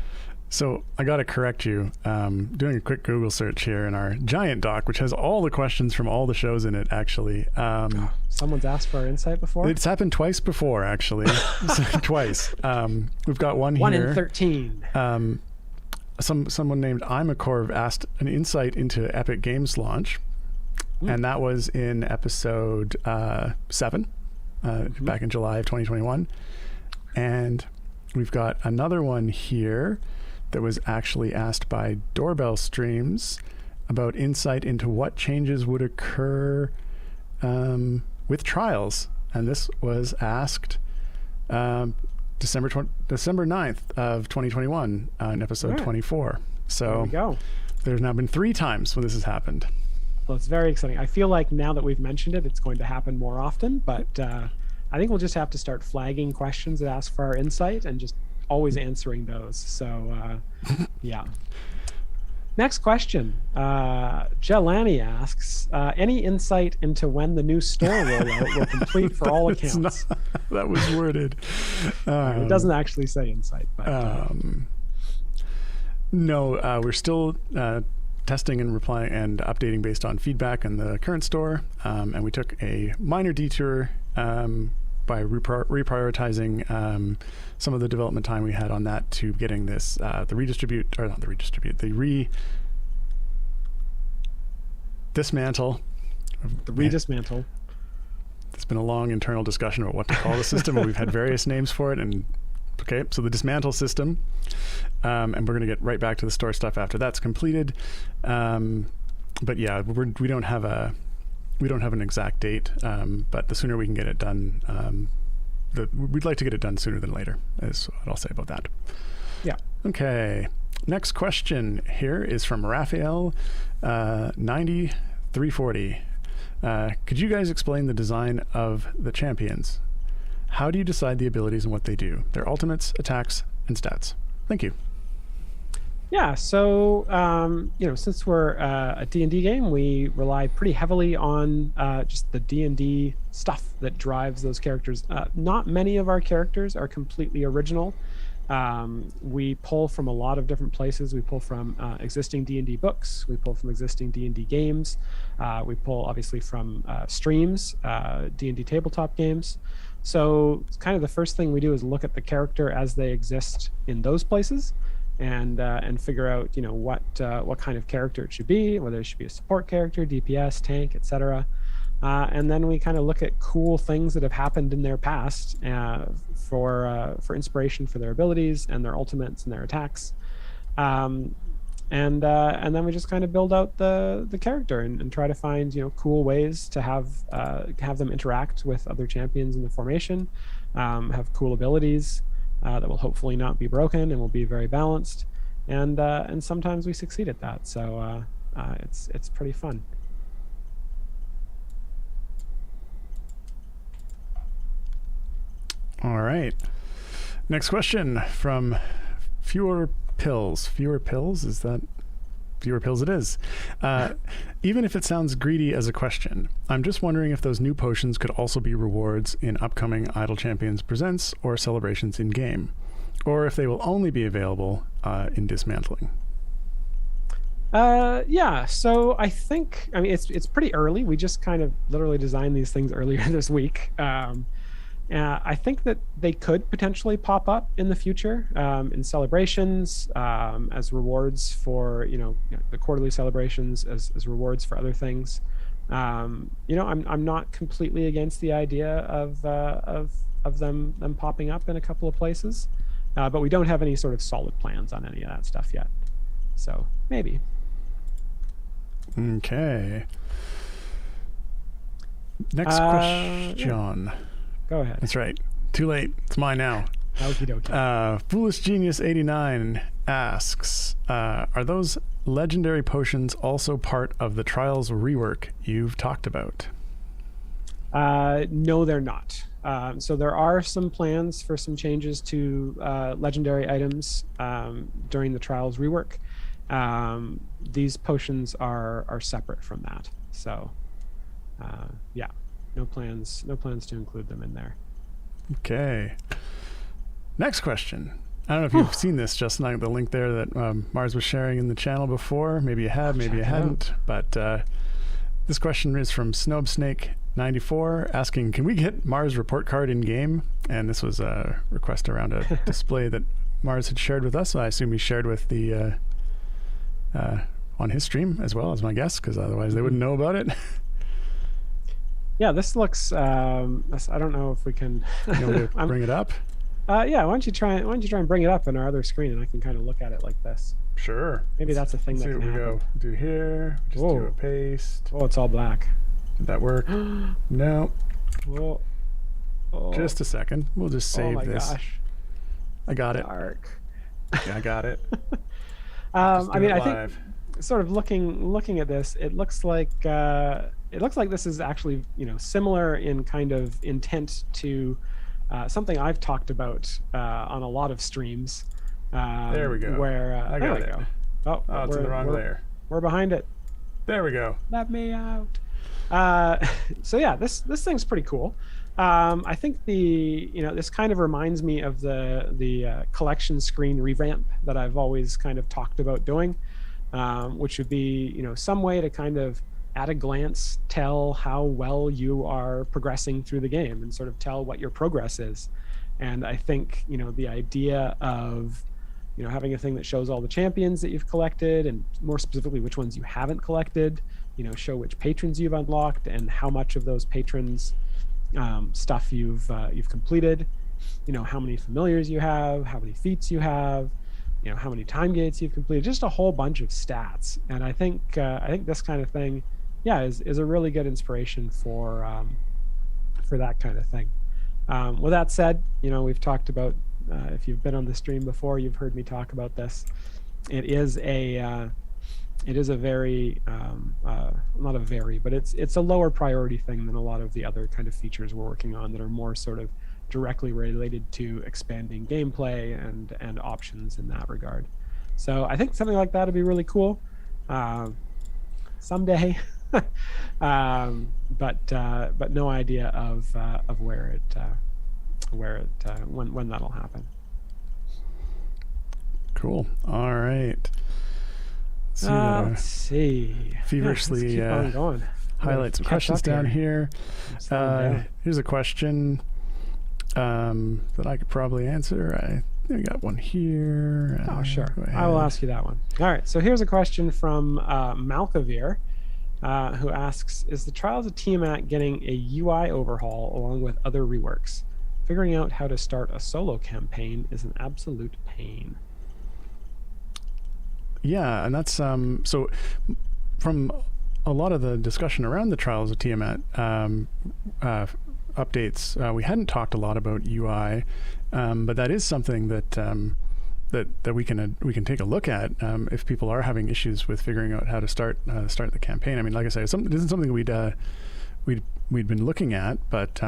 So I got to correct you. Doing a quick Google search here in our giant doc, which has all the questions from all the shows in it, actually. Someone's asked for our insight before? It's happened twice before, actually. Twice. We've got one here. 1 in 13. Someone named Imacorv asked an insight into Epic Games launch. And that was in episode 7, back in July of 2021. And we've got another one here that was actually asked by Doorbell Streams about insight into what changes would occur with Trials. And this was asked December 9th of 2021 in episode 24. So there we go. There's now been 3 times when this has happened. Well, it's very exciting. I feel like now that we've mentioned it, it's going to happen more often, but I think we'll just have to start flagging questions that ask for our insight and just always answering those. So, yeah. Next question. Jelani asks, any insight into when the new store rollout will complete for all accounts? That was worded. It doesn't actually say insight, but... No, we're still testing and replying and updating based on feedback in the current store. And we took a minor detour by reprioritizing some of the development time we had on that to getting this, dismantle. The redismantle. It's been a long internal discussion about what to call the system, and we've had various names for it. And okay, so the dismantle system, and we're going to get right back to the store stuff after that's completed. But yeah, we don't have an exact date, but the sooner we can get it done, we'd like to get it done sooner than later, is what I'll say about that. Yeah. Okay. Next question here is from Raphael, 9340. Could you guys explain the design of the champions? How do you decide the abilities and what they do? Their ultimates, attacks, and stats. Thank you. Yeah, so since we're a D&D game, we rely pretty heavily on just the D&D stuff that drives those characters. Not many of our characters are completely original. We pull from a lot of different places. We pull from existing D&D books. We pull from existing D&D games. We pull obviously from streams, D&D tabletop games. So kind of the first thing we do is look at the character as they exist in those places, and figure out what kind of character it should be, whether it should be a support character, DPS, tank, etc. And then we kind of look at cool things that have happened in their past for inspiration for their abilities and their ultimates and their attacks. And then we just kind of build out the character and try to find cool ways to have them interact with other champions in the formation, have cool abilities that will hopefully not be broken and will be very balanced, and sometimes we succeed at that. So it's pretty fun. All right. Next question from Fewer Pills. Fewer Pills? Is that Fewer Pills? It is. Even if it sounds greedy as a question, I'm just wondering if those new potions could also be rewards in upcoming Idle Champions Presents or celebrations in game, or if they will only be available in dismantling. Yeah, so I think, it's pretty early. We just kind of literally designed these things earlier this week. I think that they could potentially pop up in the future in celebrations as rewards for the quarterly celebrations, as rewards for other things. I'm not completely against the idea of them popping up in a couple of places, but we don't have any sort of solid plans on any of that stuff yet. So maybe. Okay. Next question. Yeah. Go ahead. That's right. Too late. It's mine now. Okie dokie. Foolish Genius 89 asks, are those legendary potions also part of the Trials rework you've talked about? No, they're not. So there are some plans for some changes to legendary items during the Trials rework. These potions are separate from that. So yeah, no plans to include them in there. Okay. Next question. I don't know if you've seen this, Justin, like the link there that Mars was sharing in the channel before. Maybe you have, maybe you hadn't. But this question is from Snowbsnake94 asking, can we get Mars report card in game? And this was a request around a display that Mars had shared with us. So I assume he shared with the on his stream as well, as my guess, because otherwise they wouldn't know about it. Yeah, this looks. I don't know if we can. You want to bring it up? Yeah, why don't you try and bring it up on our other screen, and I can kind of look at it like this. Sure. Maybe that's a thing that can happen. Go do here. Just do a paste. Oh, it's all black. Did that work? No. Whoa. Oh. Just a second. We'll just save this. Oh my gosh. I got it. Dark. Yeah, I got it. I mean, I think sort of looking at this, it looks like this is actually, you know, similar in kind of intent to something I've talked about on a lot of streams. There we go. Where I got it. Oh, it's in the wrong layer. We're behind it. There we go. Let me out. So yeah, this thing's pretty cool. I think this kind of reminds me of the collection screen revamp that I've always kind of talked about doing, which would be, you know, some way to kind of at a glance tell how well you are progressing through the game and sort of tell what your progress is. And I think, you know, the idea of, you know, having a thing that shows all the champions that you've collected, and more specifically which ones you haven't collected, you know, show which patrons you've unlocked and how much of those patrons stuff you've completed, you know, how many familiars you have, how many feats you have, you know, how many time gates you've completed, just a whole bunch of stats. And I think this kind of thing, yeah, is a really good inspiration for that kind of thing. With that said, you know, we've talked about, if you've been on the stream before, you've heard me talk about this. It is a very not a very, but it's a lower priority thing than a lot of the other kind of features we're working on that are more sort of directly related to expanding gameplay and options in that regard. So I think something like that would be really cool someday. But no idea of when that'll happen. Cool. All right. Let's see. Feverishly keep on going. Highlight some questions down here. Here's a question that I could probably answer. I think I got one here. Oh, sure. I will ask you that one. All right. So here's a question from Malkavir, who asks, is the Trials of Tiamat getting a UI overhaul along with other reworks? Figuring out how to start a solo campaign is an absolute pain. Yeah, and that's so from a lot of the discussion around the Trials of Tiamat updates, we hadn't talked a lot about UI, but that is something that that we can take a look at if people are having issues with figuring out how to start the campaign. I mean, like I say, this isn't something we'd been looking at, but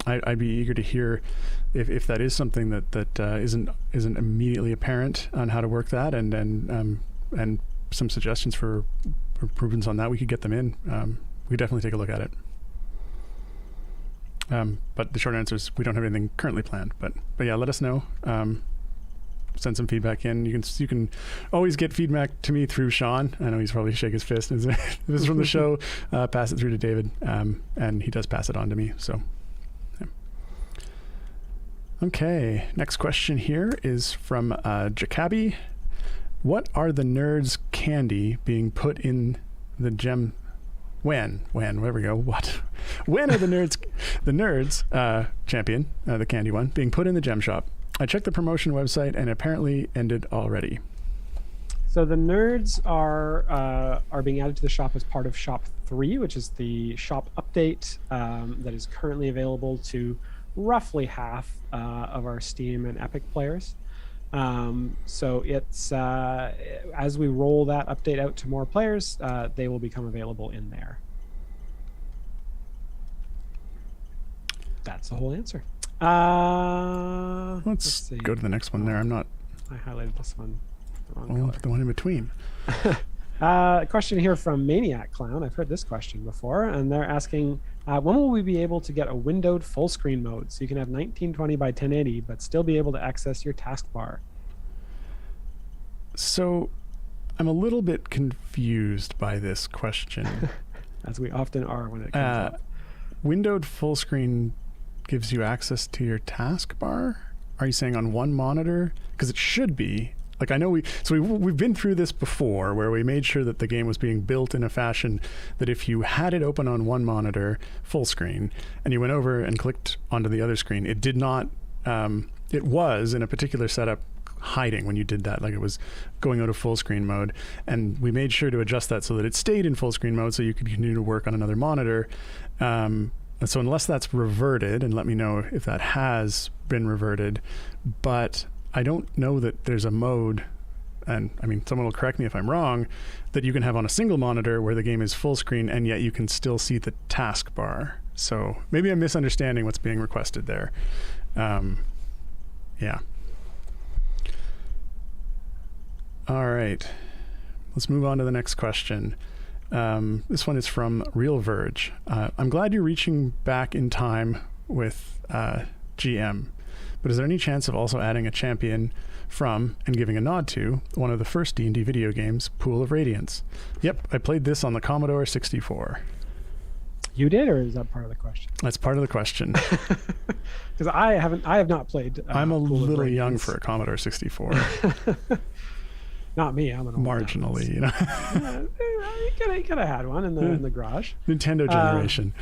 I'd be eager to hear if that is something that isn't immediately apparent on how to work that, and some suggestions for improvements on that. We could get them in. We could definitely take a look at it. But the short answer is we don't have anything currently planned. But yeah, let us know. Send some feedback in. You can always get feedback to me through Sean. I know he's probably shake his fist. If this is from the show, pass it through to David, and he does pass it on to me. So. Okay, next question here is from Jacabi. What are the nerds' candy being put in the gem? When? There we go. What? When are the nerds champion, the candy one, being put in the gem shop? I checked the promotion website and apparently ended already. So the nerds are being added to the shop as part of Shop 3, which is the shop update that is currently available to roughly half of our Steam and Epic players. So it's as we roll that update out to more players, they will become available in there. That's the whole answer. Let's go to the next one there. I highlighted this one the wrong color. The one in between. A question here from Maniac Clown. I've heard this question before, and they're asking, when will we be able to get a windowed full screen mode so you can have 1920 by 1080 but still be able to access your taskbar? So I'm a little bit confused by this question. As we often are when it comes up. Windowed full screen gives you access to your taskbar? Are you saying on one monitor? Because it should be. Like, I know we've been through this before where we made sure that the game was being built in a fashion that if you had it open on one monitor, full screen, and you went over and clicked onto the other screen, it did not, it was in a particular setup hiding when you did that, like it was going out of full screen mode, and we made sure to adjust that so that it stayed in full screen mode so you could continue to work on another monitor. So unless that's reverted, and let me know if that has been reverted, but I don't know that there's a mode, and I mean, someone will correct me if I'm wrong, that you can have on a single monitor where the game is full screen and yet you can still see the taskbar. So maybe I'm misunderstanding what's being requested there. Yeah. All right. Let's move on to the next question. This one is from Real Verge. I'm glad you're reaching back in time with GM, but is there any chance of also adding a champion from and giving a nod to one of the first D&D video games, Pool of Radiance? Yep, I played this on the Commodore 64. You did, or is that part of the question? That's part of the question. Because I have not played. I'm a little young for a Commodore 64. Not me. I'm an old marginally, you know. You could have had one in the garage. Nintendo generation.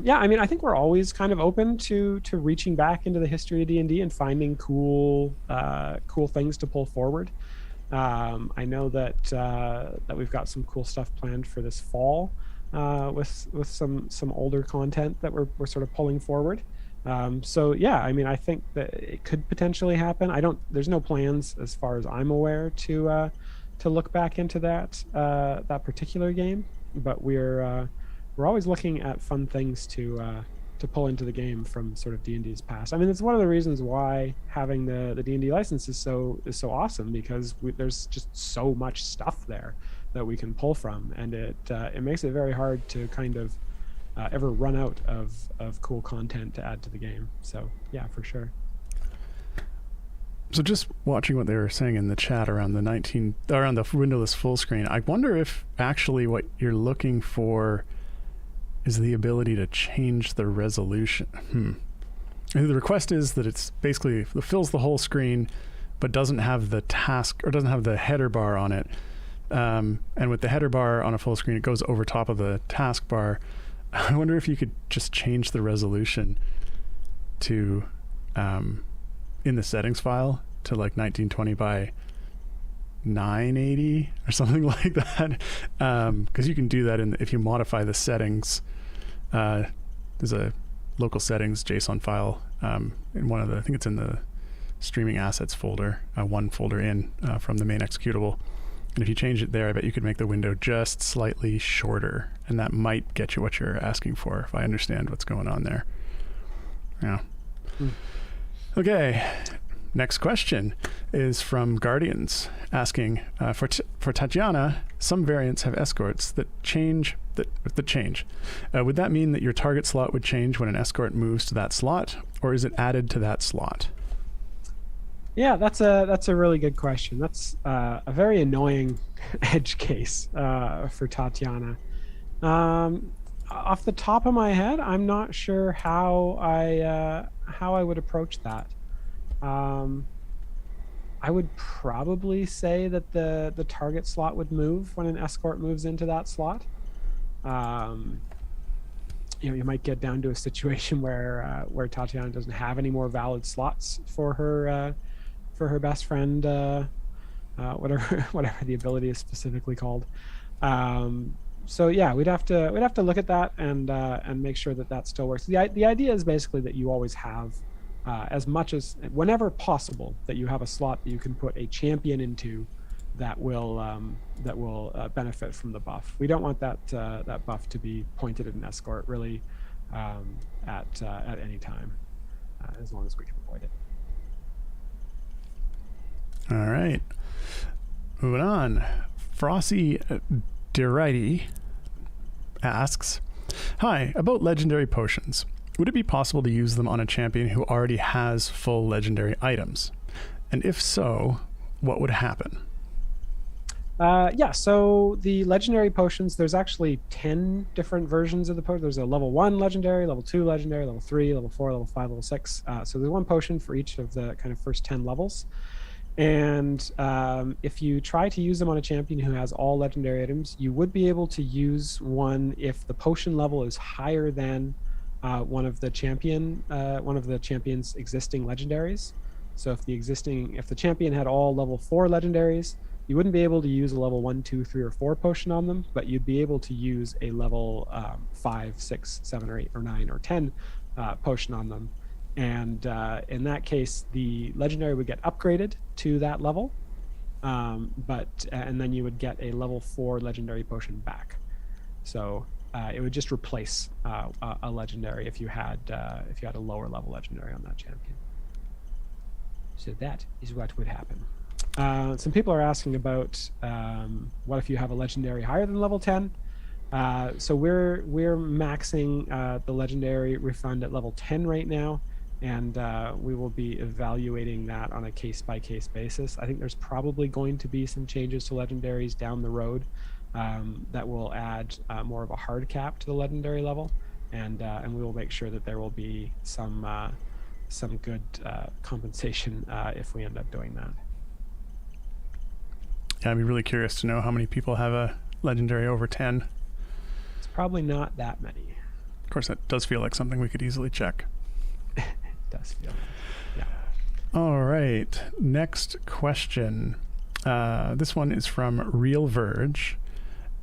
Yeah, I mean, I think we're always kind of open to reaching back into the history of D&D and finding cool things to pull forward. I know that we've got some cool stuff planned for this fall with some older content that we're sort of pulling forward. So yeah, I mean, I think that it could potentially happen. There's no plans as far as I'm aware to look back into that particular game, but we're always looking at fun things to pull into the game from sort of D&D's past. I mean, it's one of the reasons why having the D&D license is so awesome, because there's just so much stuff there that we can pull from, and it makes it very hard to kind of ever run out of cool content to add to the game. So yeah, for sure. So just watching what they were saying in the chat around the windowless full screen, I wonder if actually what you're looking for is the ability to change the resolution. The request is that it's basically it fills the whole screen but doesn't have the doesn't have the header bar on it. And with the header bar on a full screen, it goes over top of the taskbar. I wonder if you could just change the resolution to in the settings file to like 1920 by 980 or something like that, because you can do that if you modify the settings. There's a local settings JSON file in one of I think it's in the streaming assets folder, one folder in from the main executable. And if you change it there, I bet you could make the window just slightly shorter, and that might get you what you're asking for, if I understand what's going on there. Yeah. Okay. Next question is from Guardians, asking for Tatiana. Some variants have escorts that change. Would that mean that your target slot would change when an escort moves to that slot, or is it added to that slot? Yeah, that's a really good question. That's a very annoying edge case for Tatiana. Off the top of my head, I'm not sure how I would approach that. I would probably say that the target slot would move when an escort moves into that slot. You might get down to a situation where Tatiana doesn't have any more valid slots for her best friend, whatever the ability is specifically called. So yeah, we'd have to look at that and make sure that still works. The idea is basically that you always have as much as whenever possible that you have a slot that you can put a champion into that will benefit from the buff. We don't want that buff to be pointed at an escort really at any time, as long as we can avoid it. All right. Moving on. Frosty Derighty asks, hi, about legendary potions. Would it be possible to use them on a champion who already has full legendary items? And if so, what would happen? Yeah, so the legendary potions, there's actually 10 different versions of the potion. There's a level 1 legendary, level 2 legendary, level 3, level 4, level 5, level 6. So there's one potion for each of the kind of first 10 levels. And if you try to use them on a champion who has all legendary items, you would be able to use one if the potion level is higher than one of the champion's existing legendaries. So if the champion had all level 4 legendaries, you wouldn't be able to use a level 1, 2, 3, or 4 potion on them, but you'd be able to use a level 5, 6, 7, or 8, or 9, or 10 potion on them. And in that case, the legendary would get upgraded to that level, and then you would get a level 4 legendary potion back. So it would just replace a legendary if you had a lower level legendary on that champion. So that is what would happen. Some people are asking about what if you have a legendary higher than level 10. So we're maxing the legendary refund at level 10 right now, and we will be evaluating that on a case-by-case basis. I think there's probably going to be some changes to legendaries down the road that will add more of a hard cap to the legendary level, and we will make sure that there will be some good compensation if we end up doing that. Yeah, I'd be really curious to know how many people have a legendary over 10. It's probably not that many. Of course, that does feel like something we could easily check. It does feel like, yeah. All right, next question. This one is from Real Verge,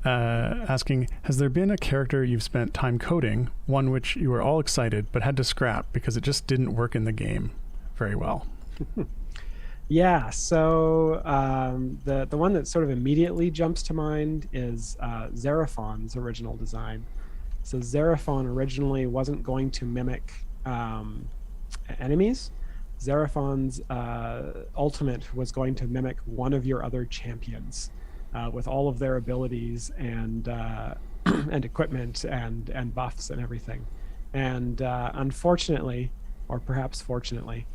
asking, has there been a character you've spent time coding, one which you were all excited but had to scrap because it just didn't work in the game very well? Yeah, so the one that sort of immediately jumps to mind is Xeraphon's original design. So Xeraphon originally wasn't going to mimic enemies. Xeraphon's ultimate was going to mimic one of your other champions with all of their abilities and and equipment and buffs and everything. And unfortunately, or perhaps fortunately,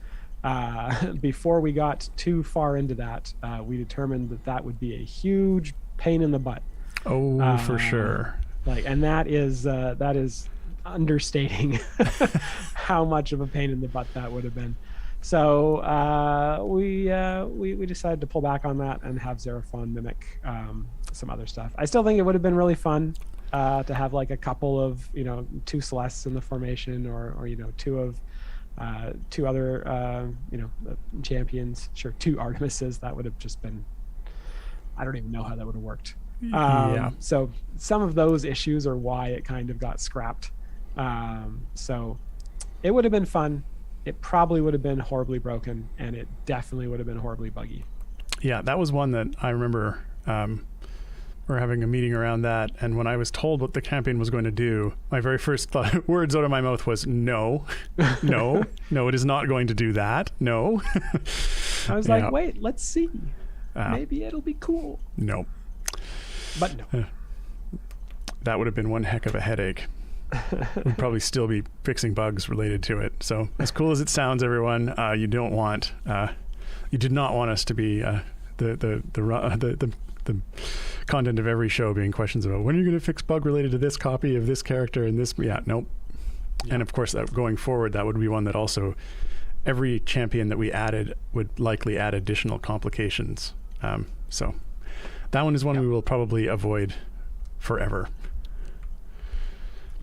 before we got too far into that, we determined that would be a huge pain in the butt. Oh, for sure. And that is understating how much of a pain in the butt that would have been. So we decided to pull back on that and have Xeraphon mimic some other stuff. I still think it would have been really fun to have like a couple of 2 Celestes in the formation, or two other champions. Sure, 2 Artemises. That would have just been, I don't even know how that would have worked. Yeah. So some of those issues are why it kind of got scrapped. So it would have been fun. It probably would have been horribly broken, and it definitely would have been horribly buggy. Yeah, that was one that I remember. We're having a meeting around that, and when I was told what the campaign was going to do, my very first words out of my mouth was no, it is not going to do that. No. I was like, wait, let's see. Maybe it'll be cool. No. But no. That would have been one heck of a headache. We'd probably still be fixing bugs related to it. So as cool as it sounds, everyone, you did not want us to be the content of every show being questions about when are you going to fix bug related to this copy of this character and this. Nope. Yeah. And of course, that going forward, that would be one that also every champion that we added would likely add additional complications. So that one is one we will probably avoid forever.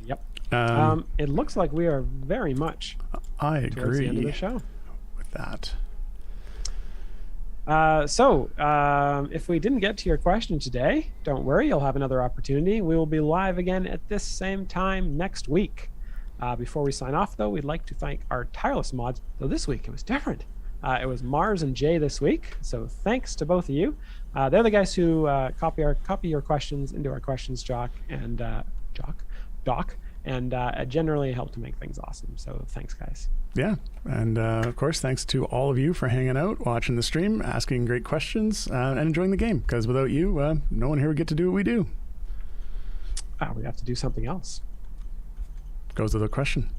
Yep. It looks like we are very much I agree towards the end of the show with that. So if we didn't get to your question today, don't worry, you'll have another opportunity. We will be live again at this same time next week. Before we sign off, though, we'd like to thank our tireless mods. Though this week it was different. It was Mars and Jay this week, so thanks to both of you. They're the guys who copy your questions into our questions doc, and it generally helped to make things awesome. So thanks, guys. Yeah. And of course, thanks to all of you for hanging out, watching the stream, asking great questions, and enjoying the game. Because without you, no one here would get to do what we do. We have to do something else. Goes with the question.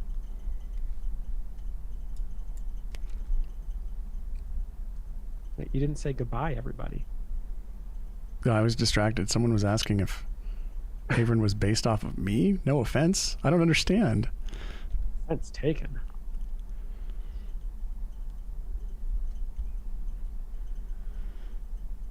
Wait, you didn't say goodbye, everybody. I was distracted. Someone was asking if Haverin was based off of me. No offense. I don't understand. That's taken.